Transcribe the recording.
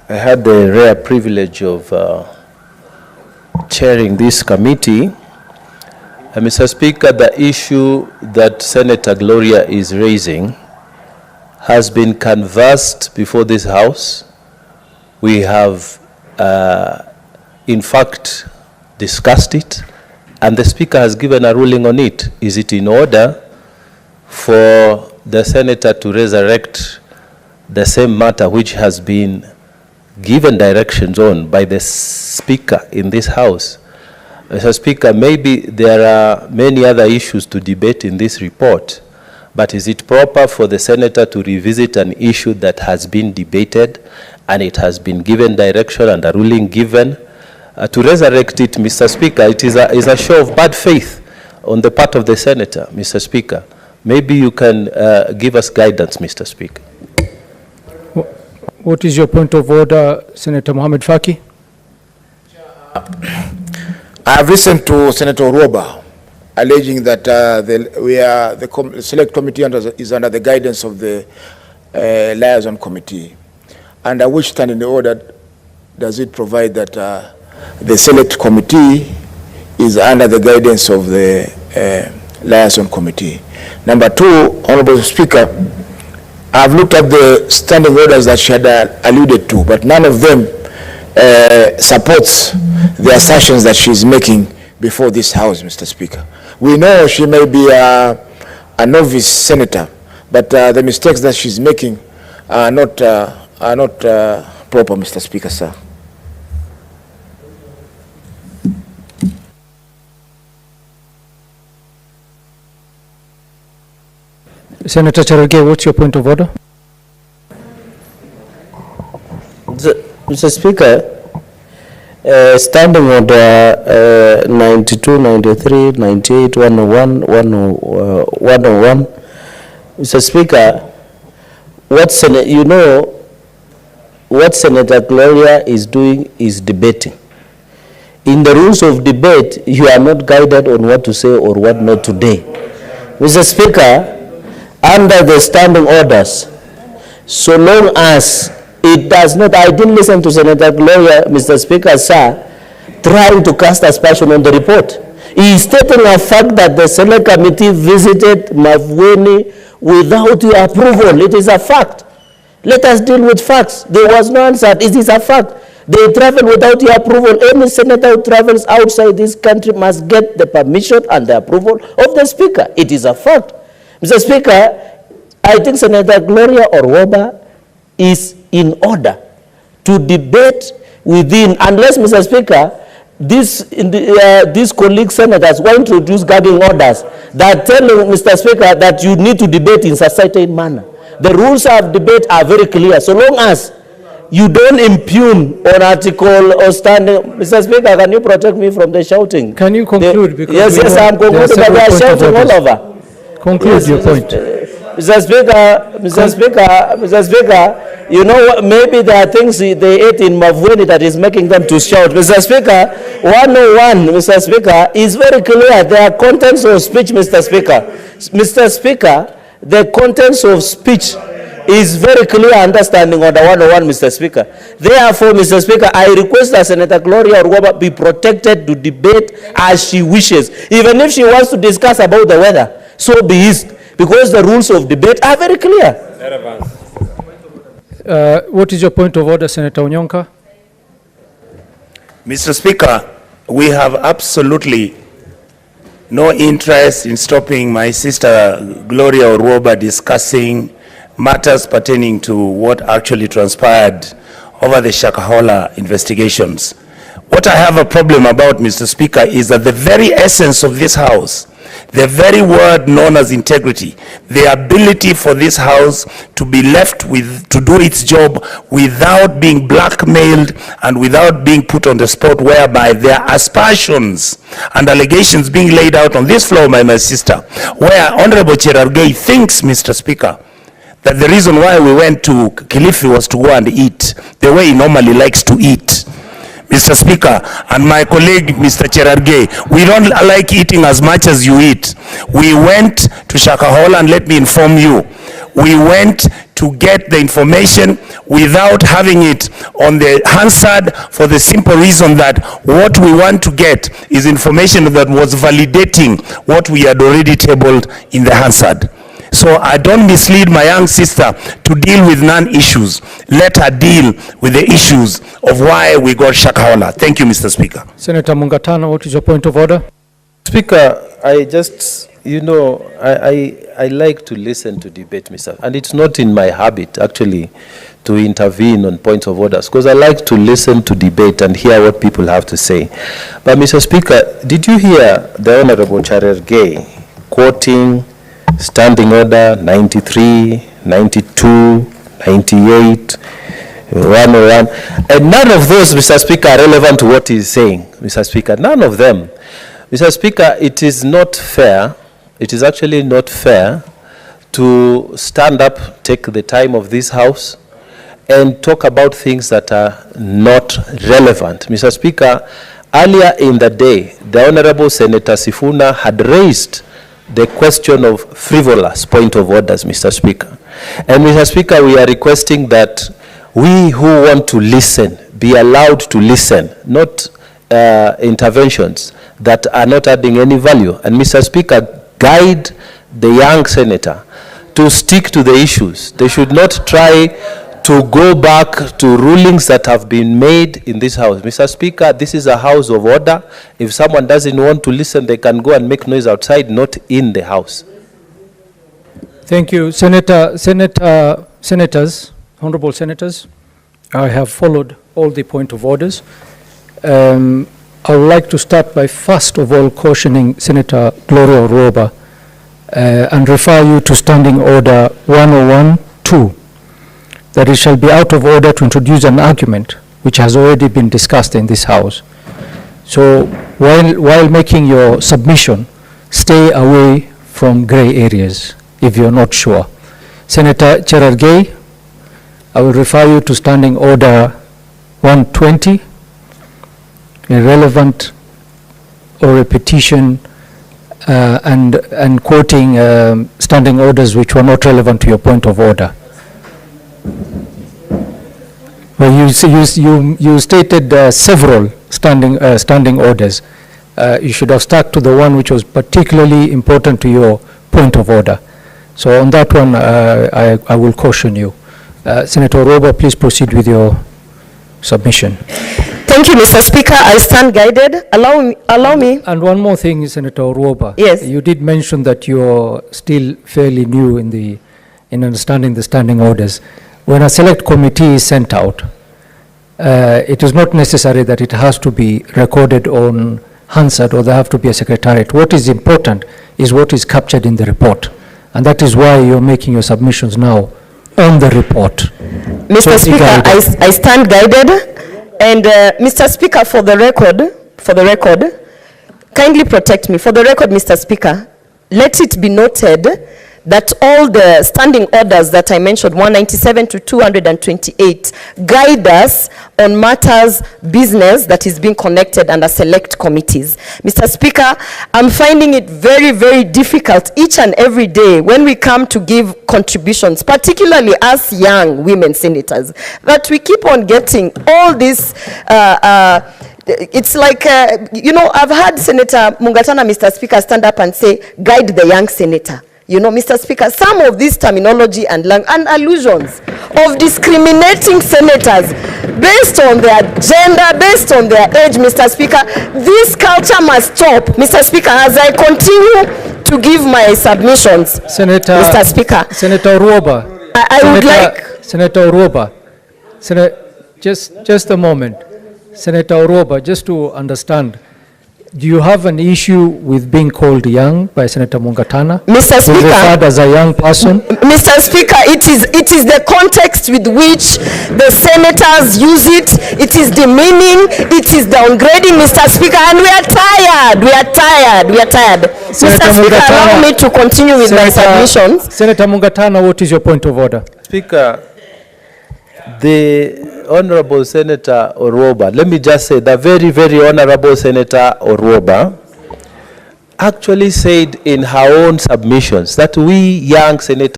I had the rare privilege of chairing this committee. Mr. Speaker, the issue that Senator Gloria is raising has been canvassed before this House. We have, in fact, discussed it, and the Speaker has given a ruling on it. Is it in order for the Senator to resurrect the same matter which has been given directions on by the Speaker in this House? Mr. Speaker, maybe there are many other issues to debate in this report, but is it proper for the Senator to revisit an issue that has been debated and it has been given direction and a ruling given? To resurrect it, Mr. Speaker, it is a show of bad faith on the part of the Senator, Mr. Speaker. Maybe you can give us guidance, Mr. Speaker. What is your point of order, Senator Mohamed Faki? I have listened to Senator Uroba alleging that the Select Committee is under the guidance of the Liaison Committee. Under which standing order does it provide that the Select Committee is under the guidance of the Liaison Committee? Number two, Honorable Speaker, I've looked at the standing orders that she had alluded to, but none of them supports the assertions that she's making before this House, Mr. Speaker. We know she may be a novice senator, but the mistakes that she's making are not proper, Mr. Speaker, sir. Senator Chaerargei, what's your point of order? Mr. Speaker, standing order 92, 93, 98, 101, 101. Mr. Speaker, what Senator Gloria is doing is debating. In the rules of debate, you are not guided on what to say or what not today. Mr. Speaker, under the standing orders, so long as it does not, I didn't listen to Senator Gloria, Mr. Speaker, sir, trying to cast aspersion on the report. He is stating a fact that the Select Committee visited Makwiny without your approval. It is a fact. Let us deal with facts. There was no answer. It is a fact. They travel without your approval. Any senator who travels outside this country must get the permission and the approval of the Speaker. It is a fact. Mr. Speaker, I think Senator Gloria Uroba is in order to debate within, unless, Mr. Speaker, these colleague senators will introduce guiding orders that tell Mr. Speaker that you need to debate in a certain manner. The rules of debate are very clear. So long as you don't impugn on article or standing, Mr. Speaker, can you protect me from the shouting? Can you conclude? Yes, I'm concluding, but they are shouting all over. Conclude your point. Mr. Speaker, you know what, maybe there are things they ate in Makwiny that is making them to shout. Mr. Speaker, 101, Mr. Speaker, is very clear. There are contents of speech, Mr. Speaker. Mr. Speaker, the contents of speech is very clear understanding under 101, Mr. Speaker. Therefore, Mr. Speaker, I request that Senator Gloria Uroba be protected to debate as she wishes. Even if she wants to discuss about the weather, so be it. Because the rules of debate are very clear. What is your point of order, Senator Onyonka? Mr. Speaker, we have absolutely no interest in stopping my sister Gloria Uroba discussing matters pertaining to what actually transpired over the Shakahola investigations. What I have a problem about, Mr. Speaker, is that the very essence of this House, the very word known as integrity, the ability for this House to be left with, to do its job without being blackmailed and without being put on the spot, whereby there are aspersions and allegations being laid out on this floor by my sister, where Honorable Chaerargei thinks, Mr. Speaker, that the reason why we went to Kilifi was to go and eat the way he normally likes to eat. Mr. Speaker, and my colleague, Mr. Chaerargei, we don't like eating as much as you eat. We went to Shakahola, and let me inform you, we went to get the information without having it on the Hansard, for the simple reason that what we want to get is information that was validating what we had already tabled in the Hansard. So I don't mislead my young sister to deal with non-issues. Let her deal with the issues of why we got Shakahola. Thank you, Mr. Speaker. Senator Mungatana, what is your point of order? Speaker, I just, I like to listen to debate, Mr. And it's not in my habit, actually, to intervene on points of orders, because I like to listen to debate and hear what people have to say. But, Mr. Speaker, did you hear the Honorable Chaerargei quoting Standing Order 93, 92, 98, 101? And none of those, Mr. Speaker, are relevant to what he's saying, Mr. Speaker. None of them. Mr. Speaker, it is not fair, it is actually not fair to stand up, take the time of this House, and talk about things that are not relevant. Mr. Speaker, earlier in the day, the Honorable Senator Sifuna had raised the question of frivolous point of orders, Mr. Speaker. And Mr. Speaker, we are requesting that we who want to listen be allowed to listen, not interventions that are not adding any value. And Mr. Speaker, guide the young senator to stick to the issues. They should not try to go back to rulings that have been made in this House. Mr. Speaker, this is a House of order. If someone doesn't want to listen, they can go and make noise outside, not in the House. Thank you. Senators, honorable senators, I have followed all the point of orders. I would like to start by first of all cautioning Senator Gloria Roba and refer you to Standing Order 101-2, that it shall be out of order to introduce an argument which has already been discussed in this House. So while making your submission, stay away from gray areas if you're not sure. Senator Chaerargei, I will refer you to Standing Order 120, irrelevant or repetition and quoting standing orders which were not relevant to your point of order. Well, you stated several standing orders. You should have stuck to the one which was particularly important to your point of order. So on that one, I will caution you. Senator Roba, please proceed with your submission. Thank you, Mr. Speaker. I stand guided. Allow me. And one more thing, Senator Roba. Yes. You did mention that you're still fairly new in understanding the standing orders. When a select committee is sent out, it is not necessary that it has to be recorded on Hansard or there have to be a secretariat. What is important is what is captured in the report. And that is why you're making your submissions now on the report. Mr. Speaker, I stand guided. And Mr. Speaker, for the record, kindly protect me. For the record, Mr. Speaker, let it be noted that all the standing orders that I mentioned, 197 to 228, guide us on matters business that is being connected under select committees. Mr. Speaker, I'm finding it very, very difficult each and every day when we come to give contributions, particularly as young women senators, that we keep on getting all this it's like, I've heard Senator Mungatana, Mr. Speaker, stand up and say, guide the young senator. Mr. Speaker, some of this terminology and allusions of discriminating senators based on their gender, based on their age, Mr. Speaker, this culture must stop, Mr. Speaker, as I continue to give my submissions. Mr. Speaker. Senator Roba. I would like... Senator Roba. Just a moment. Senator Roba, just to understand, do you have an issue with being called young by Senator Mungatana? Mr. Speaker, referred as a young person? Mr. Speaker, it is the context with which the senators use it. It is demeaning. It is downgrading, Mr. Speaker, and we are tired. Mr. Speaker, allow me to continue with my submissions. Senator Mungatana, what is your point of order? Speaker, the Honorable Senator Oroba, let me just say, the very, very Honorable Senator Oroba actually said in her own submissions that we young senators